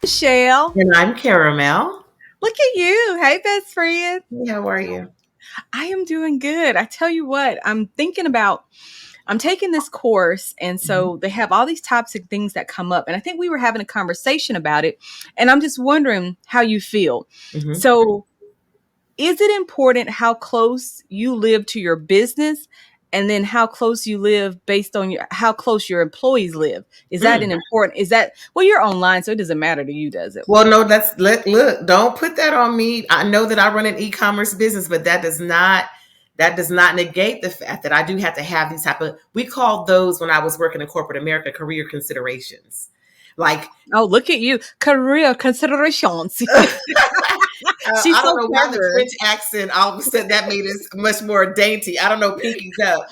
Michelle. And I'm Caramel. Look at you. Hey, best friend. Hey, how are you? I am doing good. I tell you what, I'm taking this course, and Mhm. so they have all these toxic things that come up. And I think we were having a conversation about it, and I'm just wondering how you feel. Mhm. So, is it important how close you live to your business and then how close you live based on how close your employees live? Is that Mm. an important, is that, well, you're online, so it doesn't matter to you, does it? Well, no, look. Don't put that on me. I know that I run an e-commerce business, but that does not negate the fact that I do have to have these type of. We called those when I was working in corporate America career considerations. Like Oh, look at you. Career considerations. She's I don't so know why the clever. French accent all of a sudden that made us much more dainty. I don't know, pinkies up.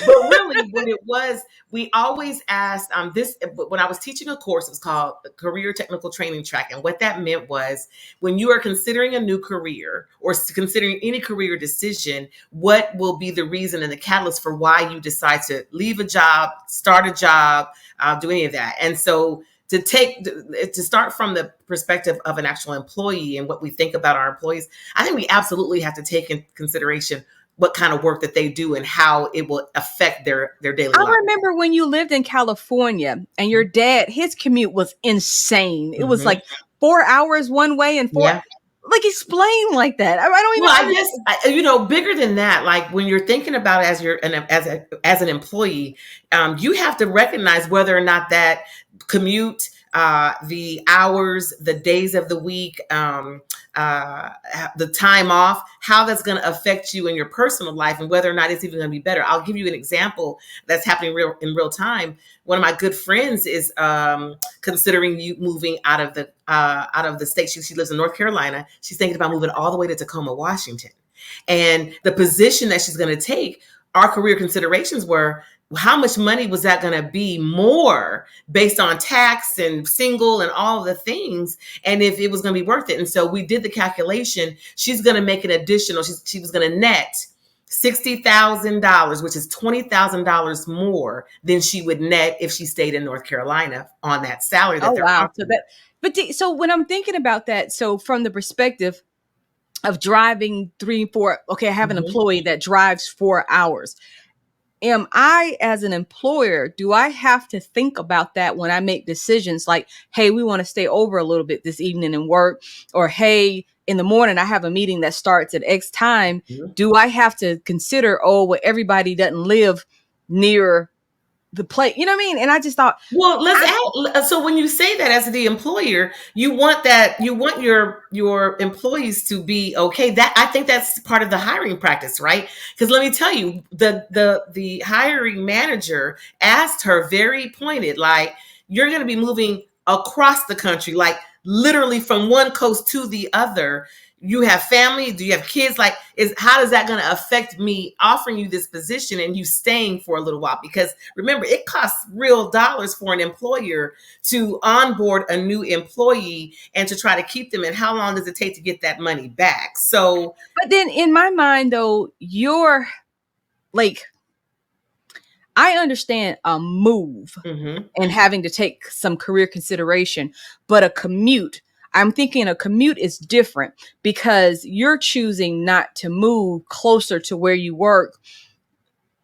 But really, what it was, we always asked this. When I was teaching a course, it was called the Career Technical Training Track, and what that meant was when you are considering a new career or considering any career decision, what will be the reason and the catalyst for why you decide to leave a job, start a job, do any of that. And so to start from the perspective of an actual employee and what we think about our employees, I think we absolutely have to take in consideration what kind of work that they do and how it will affect their daily I life. remember when you lived in California and your dad, his commute was insane. It was Hmm. like 4 hours one way and four, Yeah. like explain like that. I don't even Well, I guess understand. bigger than that. Like when you're thinking about it as an employee, you have to recognize whether or not that commute, the hours, the days of the week, uh, the time off, how that's going to affect you in your personal life, and whether or not it's even going to be better. I'll give you an example that's happening in real time. One of my good friends is considering you moving out of the state. She lives in North Carolina. She's thinking about moving all the way to Tacoma, Washington, and the position that she's going to take. Our career considerations were how much money was that going to be more based on tax and single and all of the things, and if it was going to be worth it. And so we did the calculation. She's going to make an additional. She was going to net $60,000, which is $20,000 more than she would net if she stayed in North Carolina on that salary that Oh, they're wow. So offering. that, so when I'm thinking about that, so from the perspective of driving 3, 4, okay, I have an Mhm. employee that drives 4 hours. Am I, as an employer, do I have to think about that when I make decisions like, hey, we want to stay over a little bit this evening and work, or hey, in the morning I have a meeting that starts at X time? Mhm. Do I have to consider, oh, well, everybody doesn't live near the place? You know what I mean? And I just thought, Well, let's I, add. So when you say that as the employer, you want your employees to be okay. That I think that's part of the hiring practice, right? Because let me tell you, the hiring manager asked her very pointed, like you're going to be moving across the country, like literally from one coast to the other. You have family, do you have kids? Like, is how is that going to affect me offering you this position and you staying for a little while? Because remember, it costs real dollars for an employer to onboard a new employee and to try to keep them. And how long does it take to get that money back? So, but then in my mind, though, you're like, I understand a move mhm. and having to take some career consideration, but a commute, I'm thinking a commute is different because you're choosing not to move closer to where you work,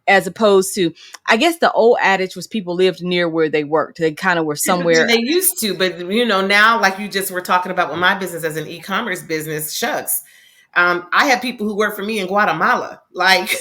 as opposed to, I guess the old adage was people lived near where they worked. They kind of were Yeah, but somewhere. they used to, but now, like you just were talking about with my business as an e-commerce business, shucks. I have people who work for me in Guatemala. Like,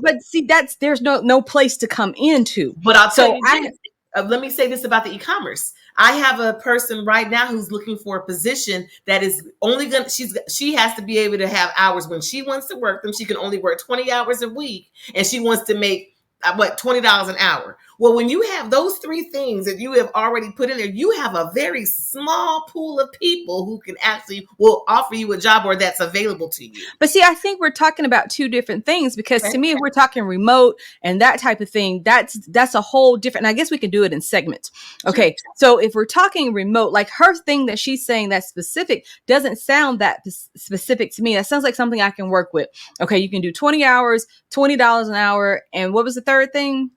But see, that's, there's no place to come into. but I'll tell So you this. Let me say this about the e-commerce. I have a person right now who's looking for a position that is only gonna. She has to be able to have hours when she wants to work them. She can only work 20 hours a week, and she wants to make $20 an hour. Well, when you have those three things that you have already put in there, you have a very small pool of people who can actually will offer you a job or that's available to you. But see, I think we're talking about two different things, because to Okay. me, if we're talking remote and that type of thing, that's a whole different. And I guess we can do it in segments. Sure. Okay, so if we're talking remote, like her thing that she's saying that's specific doesn't sound that specific to me. That sounds like something I can work with. Okay, you can do 20 hours, $20 an hour, and what was the third thing?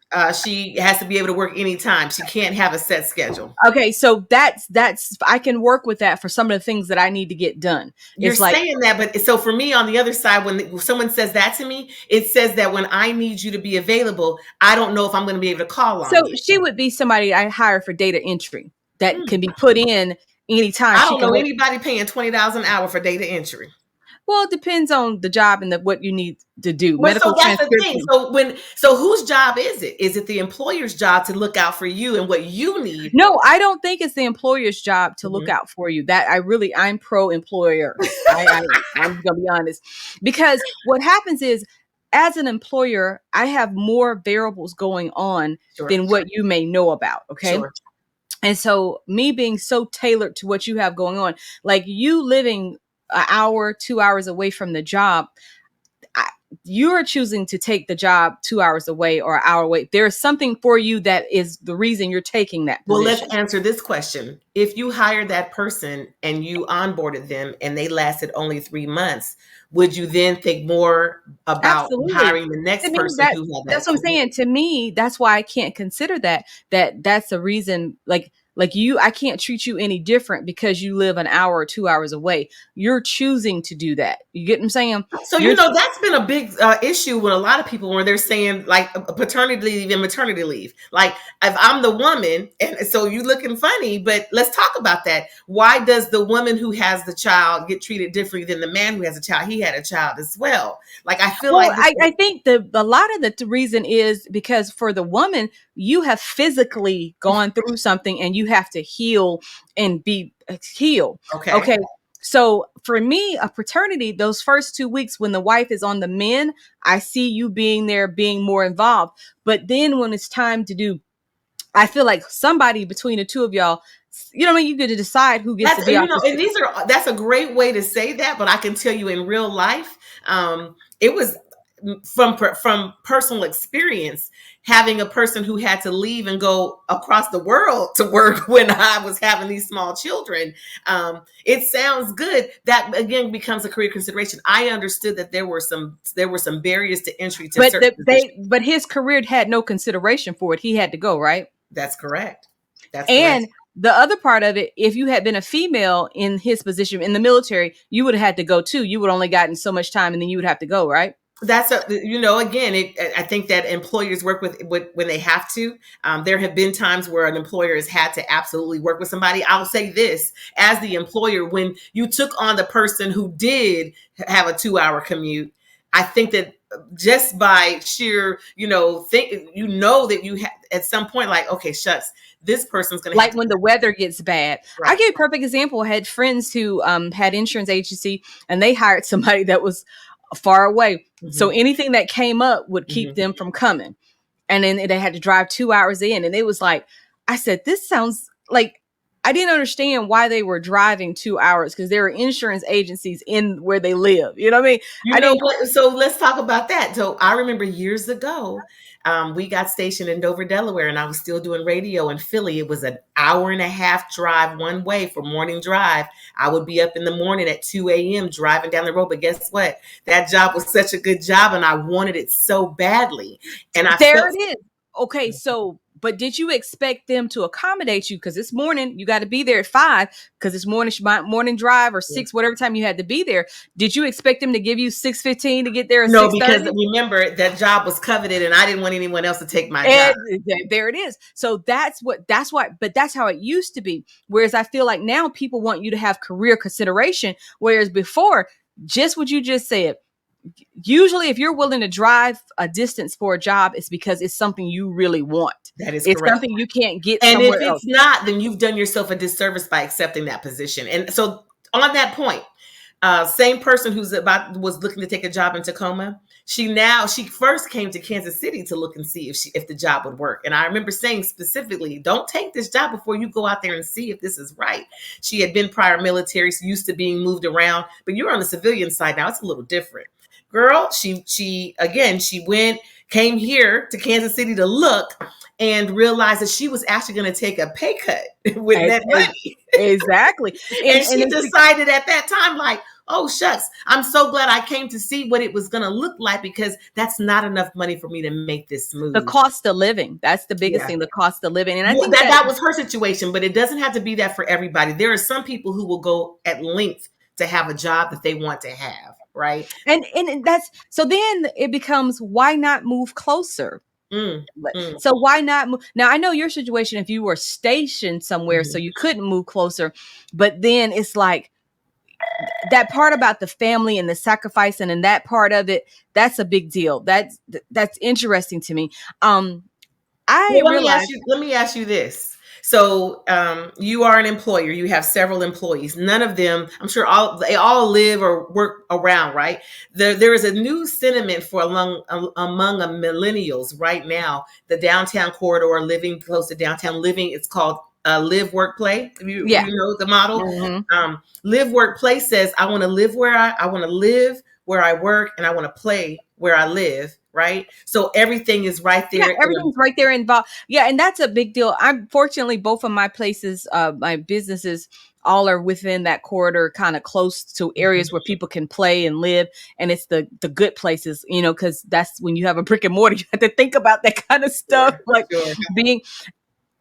She has to be able to work anytime. She can't have a set schedule. Okay, so that's I can work with that for some of the things that I need to get done. You're It's like, saying that, but so for me on the other side, when someone says that to me, it says that when I need you to be available, I don't know if I'm going to be able to call so on you. she would be somebody I hire for data entry that Hmm. can be put in anytime. I She don't can know work. anybody paying $20 an hour for data entry. Well, it depends on the job and what you need to do. Well, so Medical that's the thing. transcription. So whose job is it? Is it the employer's job to look out for you and what you need? No, I don't think it's the employer's job to look Mhm. out for you. I'm pro employer. I'm gonna be honest, because what happens is, as an employer, I have more variables going on Sure, than what you may know about. Okay. sure. And so, me being so tailored to what you have going on, like you living an hour, 2 hours away from the job, I, you're choosing to take the job 2 hours away or an hour away. There's something for you that is the reason you're taking that Well, let's position. answer this question. If you hired that person and you onboarded them and they lasted only 3 months, would you then think more about Absolutely. hiring the To next me, person who had that's that what I'm commute? saying. To me, that's why I can't consider that. That's a reason. Like you, I can't treat you any different because you live an hour or 2 hours away. You're choosing to do that. You get what I'm saying? So, You're that's been a big issue with a lot of people when they're saying like paternity leave and maternity leave. Like, if I'm the woman, and so you looking funny, but let's talk about that. Why does the woman who has the child get treated differently than the man who has a child? He had a child as well. Like, I feel Well, like I think a lot of the reason is because for the woman, you have physically gone through something and you have to heal and be healed. okay. Okay. So for me, a paternity, those first 2 weeks when the wife is on the men, I see you being there, being more involved. But then when it's time to do, I feel like somebody between the two of y'all, you know what I mean? You get to decide who gets to That's be off the and that's a great way to say that, but I can tell you in real life, it was from personal experience having a person who had to leave and go across the world to work when I was having these small children. It sounds good. That again becomes a career consideration. I understood that there were some barriers to entry to but certain positions. but his career had no consideration for it. He had to go, right? That's correct. That's correct. And the other part of it, if you had been a female in his position in the military, you would have had to go too. You would only gotten so much time and then you would have to go, right? That's again, I think that employers work with when they have to. There have been times where an employer has had to absolutely work with somebody. I'll say this as the employer, when you took on the person who did have a 2 hour commute, I think that just by sheer, that you have at some point, like, okay, shucks, this person's going to have Like to. when the weather gets bad. I Right. gave a perfect example. I had friends who had insurance agency and they hired somebody that was far away. So Mhm, anything that came up would keep mhm. them from coming. And then they had to drive 2 hours in. And it was like, I said, this sounds like I didn't understand why they were driving 2 hours because there are insurance agencies in where they live. You know what I mean? You I know didn't. what? So let's talk about that. So I remember years ago, we got stationed in Dover, Delaware, and I was still doing radio in Philly. It was an hour and a half drive one way for morning drive. I would be up in the morning at 2 a.m. driving down the road. But guess what? That job was such a good job, and I wanted it so badly. And I There felt it is. Okay, so but did you expect them to accommodate you? Because this morning you got to be there at 5 because it's morning drive or 6, whatever time you had to be there. Did you expect them to give you 6:15 to get there at no, six because thirty? remember that job was coveted, and I didn't want anyone else to take my job. And there it is. So that's why, but that's how it used to be. Whereas I feel like now people want you to have career consideration. Whereas before, just what you just said, usually if you're willing to drive a distance for a job, it's because it's something you really want. That is It's correct. something you can't get And if somewhere else. it's not, then you've done yourself a disservice by accepting that position. And so on that point, same person was looking to take a job in Tacoma. She first came to Kansas City to look and see if the job would work. And I remember saying specifically, don't take this job before you go out there and see if this is right. She had been prior military, so used to being moved around, but you're on the civilian side now. It's a little different. Girl, she came here to Kansas City to look and realized that she was actually going to take a pay cut with that money. Exactly. And And she it's decided at that time, like, oh shucks, I'm so glad I came to see what it was going to look like, because that's not enough money for me to make this The move. cost of living. That's the biggest Yeah. thing, the cost of living. And I Well, think that, that was her situation, but it doesn't have to be that for everybody. There are some people who will go at length to have a job that they want to have, right? and that's, so then it becomes, why not move closer? Mm, mm, So why not move? Now I know your situation, if you were stationed somewhere so mhm. you couldn't move closer, but then it's like that part about the family and the sacrifice, and in that part of it, that's a big deal. That's interesting to me. I Well, realize, let me ask you this. So, you are an employer. You have several employees. None of them, I'm sure, they all live or work around, right? There is a new sentiment for among millennials right now. The downtown corridor, living close to downtown living, it's called live work play. yeah. You know the model. Hmm. Live work play says I want to live where I want to live where I work, and I want to play where I live. Right. So everything is right Yeah, there. everything's right there involved. Yeah, and that's a big deal. I'm fortunately, both of my places, my businesses, all are within that corridor, kind of close to areas where people can play and live. And it's the good places, because that's when you have a brick and mortar, you have to think about that kind of stuff. Sure, Like sure, being,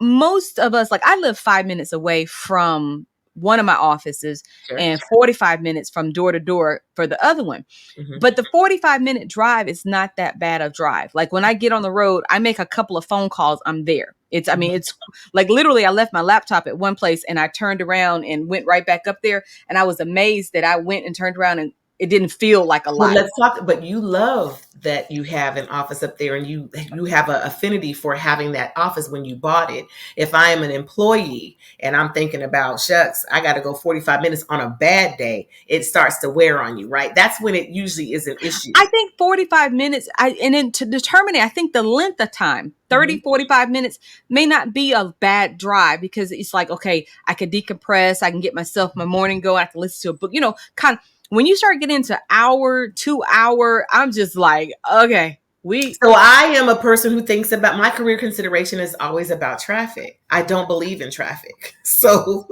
most of us, like I live 5 minutes away from one of my offices sure. and 45 minutes from door to door for the other one. Mhm. But the 45-minute drive is not that bad of drive. Like when I get on the road, I make a couple of phone calls, I'm there. I mean, it's like literally I left my laptop at one place and I turned around and went right back up there. And I was amazed that I went and turned around and it didn't feel like a But lot. let's talk. But you love that you have an office up there, and you have an affinity for having that office when you bought it. If I am an employee and I'm thinking about, shucks, I got to go 45 minutes on a bad day, it starts to wear on you, right? That's when it usually is an issue. I think 45 minutes, and then to determine it, I think the length of time, 30, Mhm. 45 minutes may not be a bad drive, because it's like, okay, I can decompress, I can get myself my morning go, I can listen to a book, kind of. When you start getting into hour, 2 hour, I'm just like, okay, So I am a person who thinks about my career consideration is always about traffic. I don't believe in traffic. So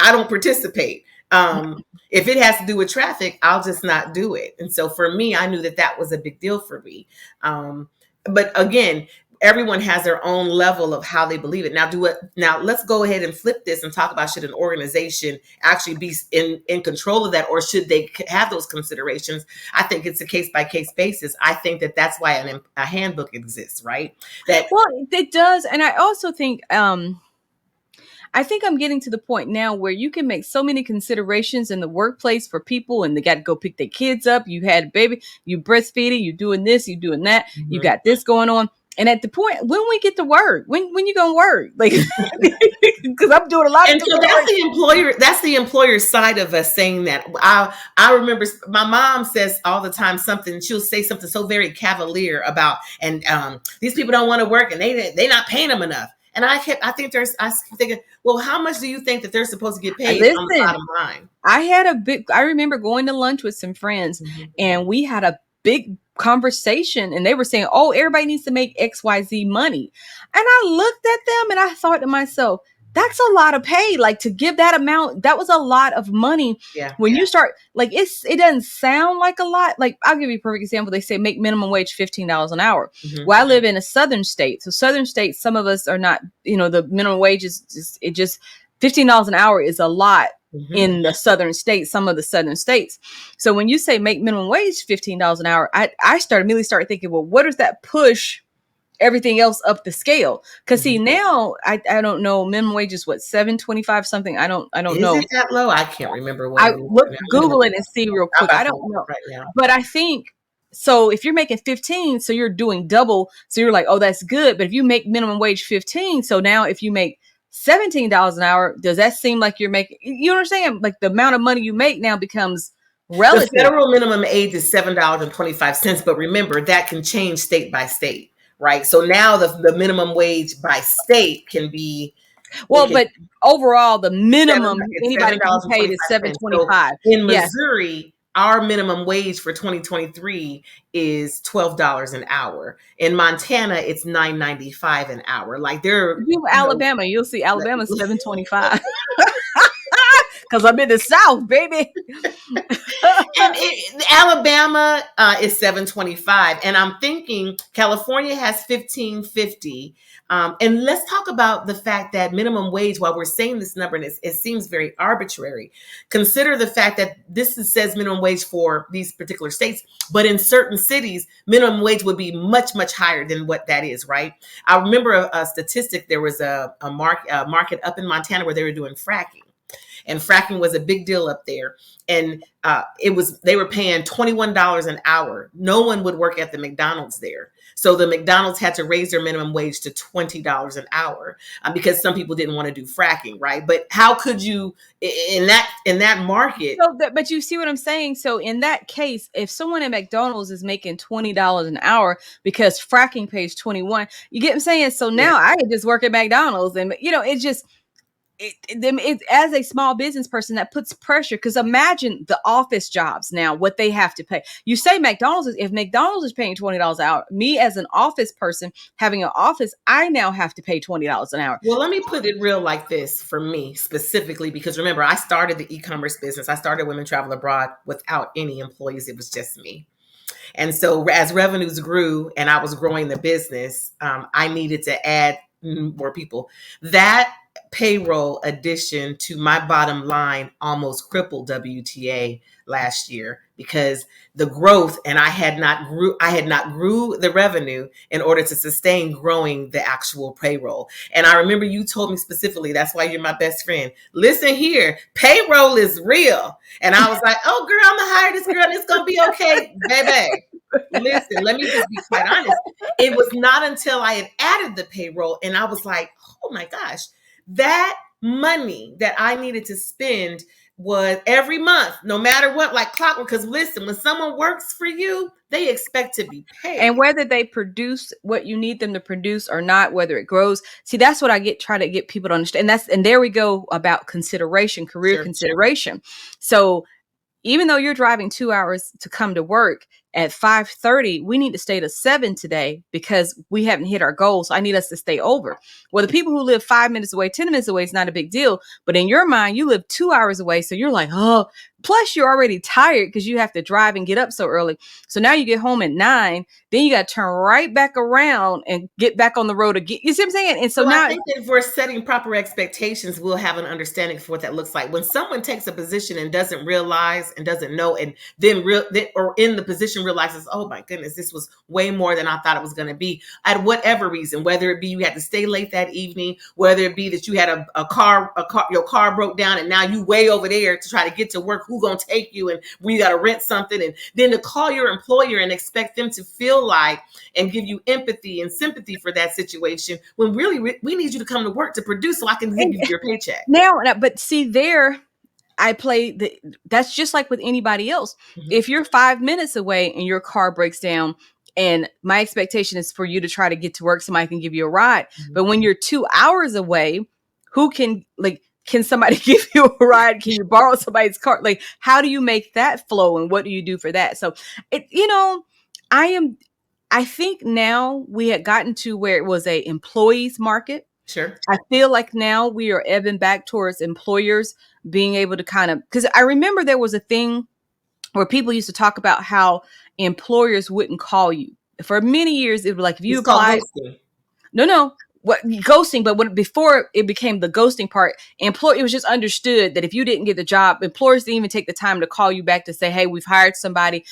I don't participate. If it has to do with traffic, I'll just not do it. And so for me, I knew that that was a big deal for me. But again, everyone has their own level of how they believe it. Now let's go ahead and flip this and talk about, should an organization actually be in control of that, or should they have those considerations? I think it's a case by case basis. I think that that's why a handbook exists, right? That well, it does. And I also think, I think I'm getting to the point now where you can make so many considerations in the workplace for people, and they got to go pick their kids up. You had a baby, you breastfeeding, you doing this, you doing that, you Mhm. got this going on. And at the point when we get to work, when you gonna work? Like, because I'm doing a lot of And so considerations. that's the employer side of us saying that. I remember my mom says all the time something, she'll say something so very cavalier about, and these people don't want to work, and they not paying them enough. And I think I was thinking, well, how much do you think that they're supposed to get paid on the Listen, bottom line? I remember going to lunch with some friends, Mhm. and we had a big conversation, and they were saying, oh, everybody needs to make XYZ money. And I looked at them and I thought to myself, that's a lot of pay. Like, to give that amount, that was a lot of money. Yeah. When you start, like, it doesn't sound like a lot. Like, I'll give you a perfect example. They say make minimum wage $15 an hour. Mhm. Well, I live in a southern state. So southern states, some of us are not, the minimum wage is just $15 an hour is a lot Mhm. in the southern states, some of the southern states. So when you say make minimum wage $15 an hour, I immediately started thinking, well, what does that push everything else up the scale? Because see, Mhm. now I don't know, minimum wage is what, 7.25 something. I don't Is know. it that low? I can't remember what I it is look, right now. I'm Google it and see real quick. I about to don't look know. right now. But I think, so if you're making 15, so you're doing double. So you're like, oh, that's good. But if you make minimum wage 15, so now if you make $17 an hour, does that seem like you're making, you understand? Like the amount of money you make now becomes The relative. federal minimum age is $7.25, but remember that can change state by state, right? So now the minimum wage by state can be, it Well, can but overall, the seven minimum it's seven anybody can be dollars and paid twenty is five seven cents. twenty So five. in Yes. Missouri, our minimum wage for 2023 is $12 an hour. In Montana, it's $9.95 an hour. Like You Alabama, you'll see like, Alabama 7.25. because I'm in the South, baby. And Alabama is 725, and I'm thinking California has 1550. And let's talk about the fact that minimum wage. While we're saying this number, and it seems very arbitrary, consider the fact that says minimum wage for these particular states, but in certain cities, minimum wage would be much higher than what that is. Right? I remember a statistic. There was a market up in Montana where they were doing fracking. And fracking was a big deal up there. And they were paying $21 an hour. No one would work at the McDonald's there. So the McDonald's had to raise their minimum wage to $20 an hour because some people didn't want to do fracking, right? But how could you in that market? But you see what I'm saying? So in that case, if someone at McDonald's is making $20 an hour because fracking pays 21, you get what I'm saying? So now I can just work at McDonald's, and it just it as a small business person, that puts pressure, because imagine the office jobs now, what they have to pay. You say if McDonald's is paying $20 an hour, me as an office person having an office, I now have to pay $20 an hour. Well, let me put it real like this for me specifically, because remember, I started the e-commerce business. I started Women Travel Abroad without any employees. It was just me. And so as revenues grew and I was growing the business, I needed to add more people. That payroll addition to my bottom line almost crippled WTA last year, because the growth, and I had not grew the revenue in order to sustain growing the actual payroll. And I remember you told me specifically, that's why you're my best friend. Listen here, payroll is real. And I was like, oh girl, I'm gonna hire this girl and it's gonna be okay, baby. Listen, let me just be quite honest. It was not until I had added the payroll and I was like, oh my gosh, that money that I needed to spend was every month, no matter what, like clockwork. Because listen, when someone works for you, they expect to be paid. And whether they produce what you need them to produce or not, whether it grows. See, that's what I try to get people to understand. And there we go about consideration, career consideration. Sure. So even though you're driving 2 hours to come to work at 5:30, we need to stay to 7 today because we haven't hit our goals. So I need us to stay over. Well, the people who live 5 minutes away, 10 minutes away is not a big deal. But in your mind, you live 2 hours away. So you're like, oh, plus you're already tired because you have to drive and get up so early. So now you get home at 9, then you got to turn right back around and get back on the road again. You see what I'm saying? And so now I think that if we're setting proper expectations, we'll have an understanding for what that looks like. When someone takes a position and doesn't realize and doesn't know, and then or in the position realizes, oh my goodness, this was way more than I thought it was going to be, at whatever reason, whether it be you had to stay late that evening, whether it be that you had your car broke down and now you way over there to try to get to work, who gonna take you, and we got to rent something, and then to call your employer and expect them to feel like and give you empathy and sympathy for that situation, when really we need you to come to work to produce so I can give you your paycheck. Now, but see there, that's just like with anybody else. Mm-hmm. If you're 5 minutes away and your car breaks down, and my expectation is for you to try to get to work, somebody can give you a ride. Mm-hmm. But when you're 2 hours away, who can somebody give you a ride? Can you borrow somebody's car? Like, how do you make that flow, and what do you do for that? So I think now we had gotten to where it was a employees market. Sure. I feel like now we are ebbing back towards employers being able to because I remember there was a thing where people used to talk about how employers wouldn't call you. For many years, it was like, if you applied. No. What ghosting, but before it became the ghosting part, it was just understood that if you didn't get the job, employers didn't even take the time to call you back to say, hey, we've hired somebody,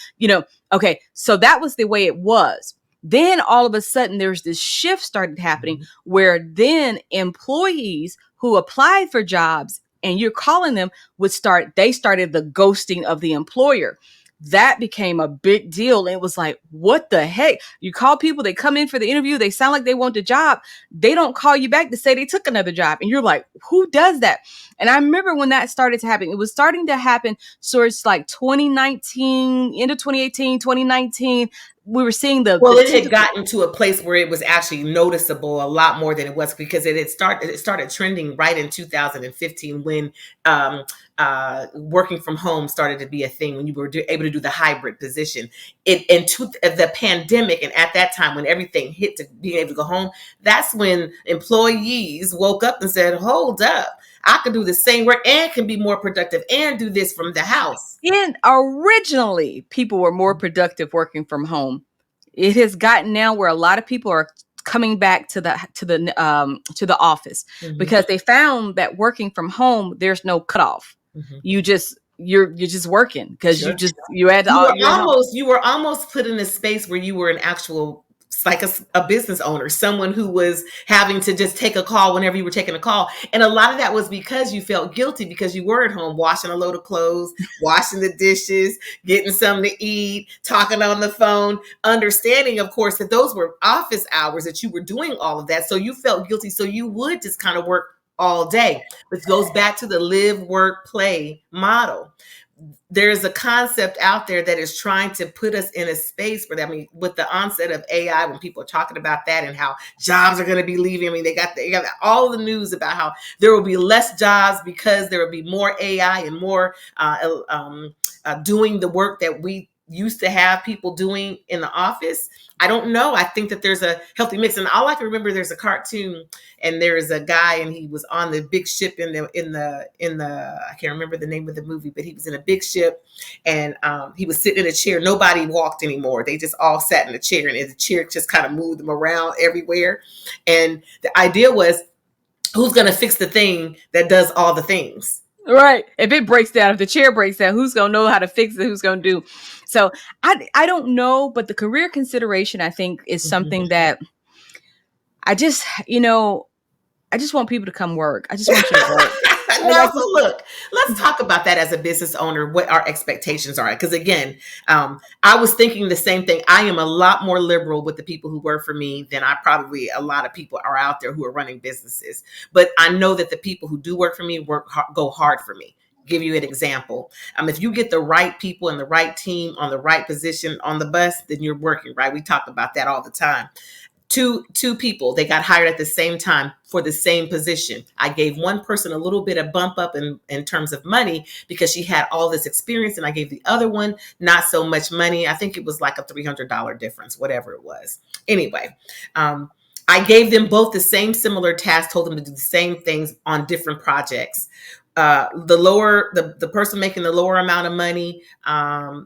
okay. So that was the way it was. Then all of a sudden there's this shift started happening where then employees who applied for jobs and you're calling them they started the ghosting of the employer. That became a big deal. And it was like, what the heck? You call people, they come in for the interview, they sound like they want the job. They don't call you back to say they took another job. And you're like, who does that? And I remember when that started to happen, it was starting to happen. So it's like 2019, into 2018, 2019. We were seeing it had gotten to a place where it was actually noticeable a lot more than it was, because it started trending right in 2015 when working from home started to be a thing, when you were able to do the hybrid position. The pandemic, and at that time when everything hit to being able to go home, that's when employees woke up and said, hold up, I could do the same work and can be more productive and do this from the house. And originally, people were more productive working from home. It has gotten now where a lot of people are coming back to the office Mm-hmm. because they found that working from home, there's no cutoff. Mm-hmm. You're just working because Sure. You were almost put in a space where you were an actual, like a business owner, someone who was having to just take a call whenever you were taking a call. And a lot of that was because you felt guilty because you were at home washing a load of clothes, washing the dishes, getting something to eat, talking on the phone, understanding, of course, that those were office hours that you were doing all of that. So you felt guilty. So you would just kind of work all day, which goes back to the live, work, play model. There's a concept out there that is trying to put us in a space where, I mean, with the onset of AI, when people are talking about that and how jobs are going to be leaving, I mean, they got all the news about how there will be less jobs because there will be more AI and more doing the work that we used to have people doing in the office. I don't know. I think that there's a healthy mix, and all I can remember, there's a cartoon, and there's a guy, and he was on the big ship in the I can't remember the name of the movie, but he was in a big ship, and he was sitting in a chair. Nobody walked anymore. They just all sat in a chair, and the chair just kind of moved them around everywhere. And the idea was, who's going to fix the thing that does all the things? Right. If it breaks down, if the chair breaks down, who's going to know how to fix it? Who's going to do? So I don't know, but the career consideration, I think, is something that I just, I just want people to come work. I just want you to work. Now, so look, let's talk about that as a business owner, what our expectations are. Because again, I was thinking the same thing. I am a lot more liberal with the people who work for me than probably a lot of people are out there who are running businesses. But I know that the people who do work for me go hard for me. Give you an example. If you get the right people and the right team on the right position on the bus, then you're working right. We talk about that all the time. Two people, they got hired at the same time for the same position. I gave one person a little bit of bump up in terms of money because she had all this experience, and I gave the other one not so much money. I think it was like a $300 difference, whatever it was. Anyway, I gave them both the same similar task, told them to do the same things on different projects. The person making the lower amount of money,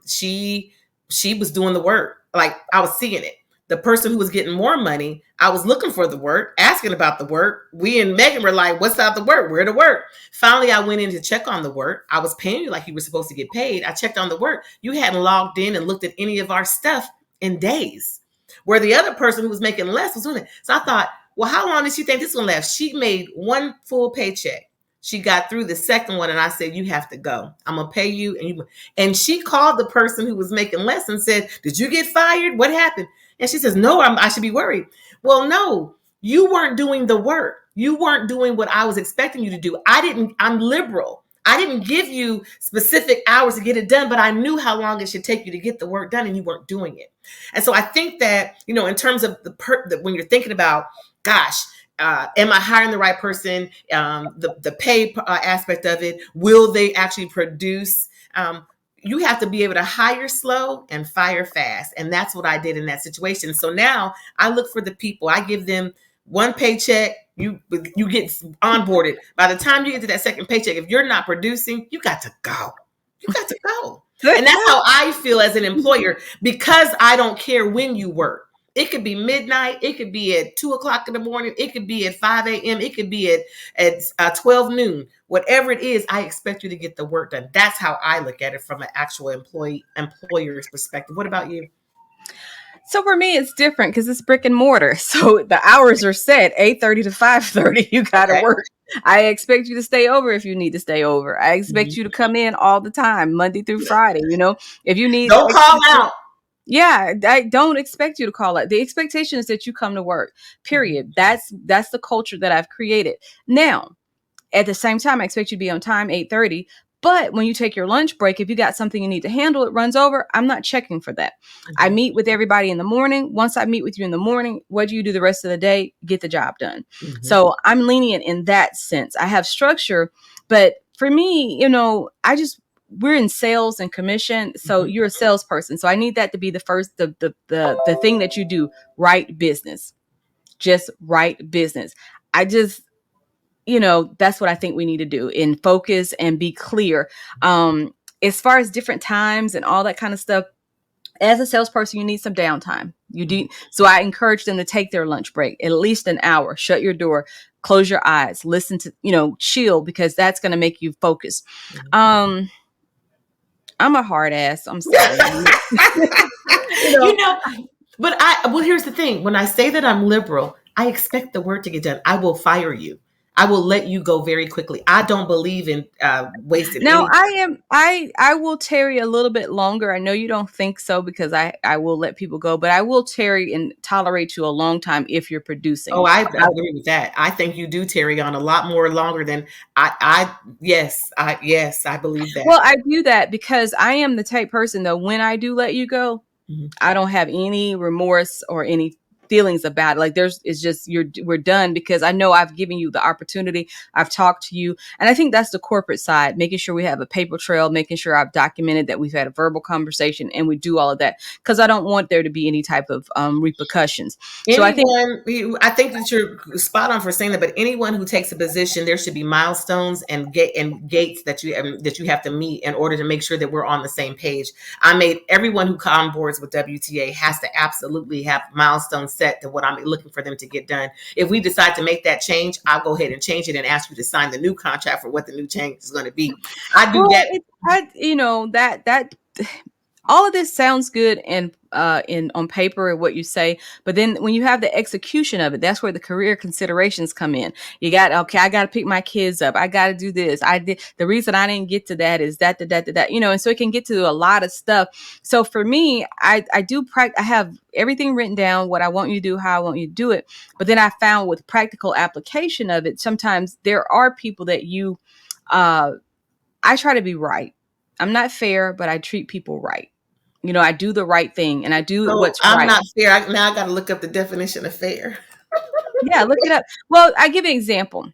she was doing the work. Like, I was seeing it. The person who was getting more money, I was looking for the work, asking about the work. We and Megan were like, what's out the work? Where to work? Finally, I went in to check on the work. I was paying you like you were supposed to get paid. I checked on the work. You hadn't logged in and looked at any of our stuff in days. Where the other person who was making less was doing it. So I thought, well, how long did she think this one left? She made one full paycheck. She got through the second one, and I said, you have to go. I'm going to pay you. And she called the person who was making less and said, did you get fired? What happened? And she says, no, I should be worried. Well, no, you weren't doing the work. You weren't doing what I was expecting you to do. I'm liberal. I didn't give you specific hours to get it done, but I knew how long it should take you to get the work done, and you weren't doing it. And so I think that, in terms of when you're thinking about, gosh, am I hiring the right person? The pay aspect of it, will they actually produce? You have to be able to hire slow and fire fast. And that's what I did in that situation. So now I look for the people. I give them one paycheck. You get onboarded. By the time you get to that second paycheck, if you're not producing, you got to go. You got to go. And that's how I feel as an employer, because I don't care when you work. It could be midnight. It could be at 2:00 in the morning. It could be at 5 a.m. It could be at 12 noon. Whatever it is, I expect you to get the work done. That's how I look at it from an actual employer's perspective. What about you? So for me, it's different because it's brick and mortar. So the hours are set 8:30 to 5:30. You got to work. I expect you to stay over if you need to stay over. I expect you to come in all the time, Monday through Friday. If you need, don't call out. Yeah, I don't expect you to call it. The expectation is that you come to work, period. That's the culture that I've created. Now, at the same time, I expect you to be on time, 8:30. But when you take your lunch break, if you got something you need to handle, it runs over, I'm not checking for that. I meet with everybody in the morning. Once I meet with you in the morning, what do you do the rest of the day? Get the job done. So I'm lenient in that sense. I have structure, but for me, we're in sales and commission. So you're a salesperson. So I need that to be the first, the thing that you do, right business, just right business. that's what I think we need to do, and focus and be clear. As far as different times and all that kind of stuff, as a salesperson, you need some downtime. You do. So I encourage them to take their lunch break, at least an hour, shut your door, close your eyes, listen to, chill, because that's going to make you focus. Um, I'm a hard ass. I'm sorry. you know, You know, but here's the thing. When I say that I'm liberal, I expect the work to get done. I will fire you. I will let you go very quickly. I don't believe in wasting Now any. I will tarry a little bit longer. I know you don't think so, because I will let people go, but I will tarry and tolerate you a long time if you're producing. Oh, I agree with that. I think you do tarry on a lot more longer than yes, I believe that. Well, I do that because I am the type person, though, when I do let you go, Mhm. I don't have any remorse or any feelings about it. Like, it's just, we're done, because I know I've given you the opportunity. I've talked to you. And I think that's the corporate side, making sure we have a paper trail, making sure I've documented that we've had a verbal conversation, and we do all of that, because I don't want there to be any type of repercussions. So I think, I think that you're spot on for saying that. But anyone who takes a position, there should be milestones and gates that you have to meet in order to make sure that we're on the same page. I made everyone who onboards with WTA has to absolutely have milestones set to what I'm looking for them to get done. If we decide to make that change, I'll go ahead and change it and ask you to sign the new contract for what the new change is going to be. I do well, that. that all of this sounds good and in on paper and what you say, but then when you have the execution of it, that's where the career considerations come in. Okay, I got to pick my kids up, I got to do this, I did the reason I didn't get to that is that, and so it can get to a lot of stuff. So for me, I do I have everything written down, what I want you to do, how I want you to do it. But then I found with practical application of it, sometimes there are people that uh I try to be right. I'm not fair, but I treat people right. I do the right thing, and I do So what's I'm right. not fair. Now I got to look up the definition of fair. Yeah, look it up. Well, I give an example.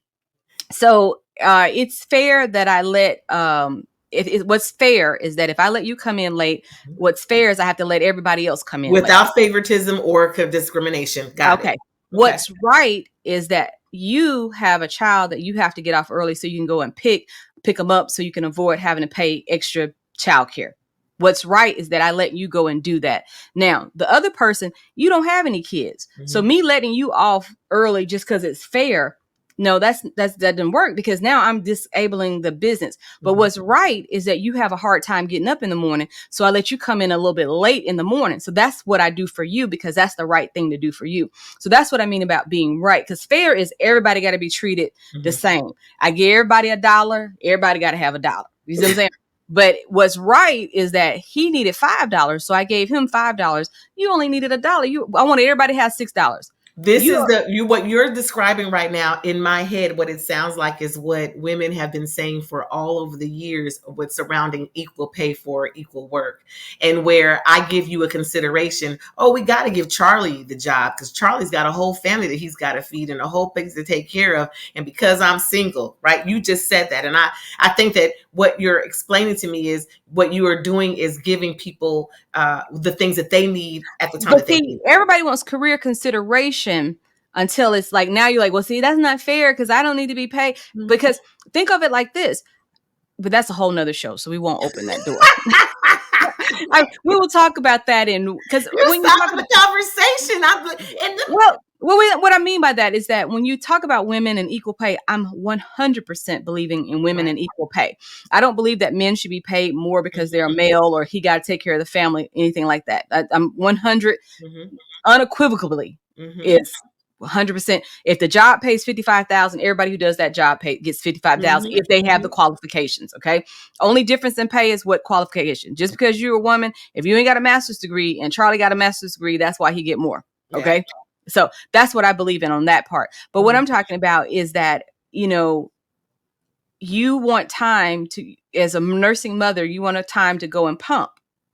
So it's fair that I let what's fair is that if I let you come in late, what's fair is I have to let everybody else come in late. Without favoritism or discrimination. Got it. Okay. Okay. What's right is that you have a child that you have to get off early so you can go and pick them up so you can avoid having to pay extra childcare. What's right is that I let you go and do that. Now, the other person, you don't have any kids. So Mhm. me letting you off early just because it's fair, no, that doesn't work, because now I'm disabling the business. But Mhm. what's right is that you have a hard time getting up in the morning. So I let you come in a little bit late in the morning. So that's what I do for you, because that's the right thing to do for you. So that's what I mean about being right. Because fair is everybody got to be treated the Mhm. same. I give everybody $1. Everybody got to have $1. You see what I'm saying? But what's right is that he needed $5, so I gave him $5. You only needed $1. I wanted everybody to have $6. This You is what you're describing right now in my head. What it sounds like is what women have been saying for all over the years with surrounding equal pay for equal work, and where I give you a consideration. Oh, we got to give Charlie the job because Charlie's got a whole family that he's got to feed and a whole place to take care of. And because I'm single, right? You just said that, and I think that what you're explaining to me is what you are doing is giving people the things that they need at the time But that they see, need. everybody wants career consideration until it's like, now you're like, well, see, that's not fair because I don't need to be paid. Because think of it like this, but that's a whole nother show, so we won't open that door. We will talk about that because You're when you talk stopping about, the conversation. And what I mean by that is that when you talk about women and equal pay, I'm 100% believing in women right. and equal pay. I don't believe that men should be paid more because they're a Mhm. male or he got to take care of the family, anything like that. I'm 100 Mhm. unequivocally Mhm. is 100%. If the job pays 55,000, everybody who does that job gets 55,000 Mhm. if they have the Mhm. qualifications. Okay. Only difference in pay is what qualification. Just because you're a woman, if you ain't got a master's degree and Charlie got a master's degree, that's why he get more. Yeah. Okay. So that's what I believe in on that part. But what Mhm. I'm talking about is that, you want time to, as a nursing mother, you want a time to go and pump.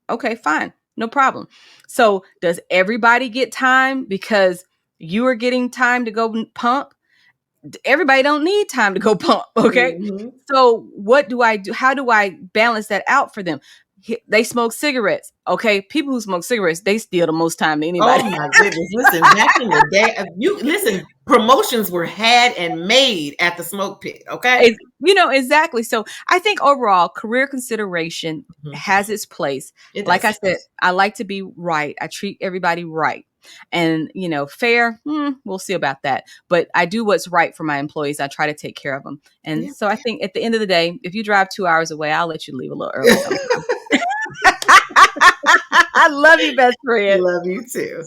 Okay, fine. No problem. So does everybody get time because you are getting time to go pump? Everybody don't need time to go pump. Okay. Mhm. So what do I do? How do I balance that out for them? They smoke cigarettes. Okay, people who smoke cigarettes, they steal the most time to anybody. Oh my goodness. Listen, back in the day, you listen, promotions were had and made at the smoke pit. Okay. Exactly. So I think overall, career consideration Mhm. has its place. It Like I does. said, I like to be right. I treat everybody right. And, fair, we'll see about that. But I do what's right for my employees. I try to take care of them. And Yeah. so I think at the end of the day, if you drive 2 hours away, I'll let you leave a little early sometimes. I love you, best friend. Love you too.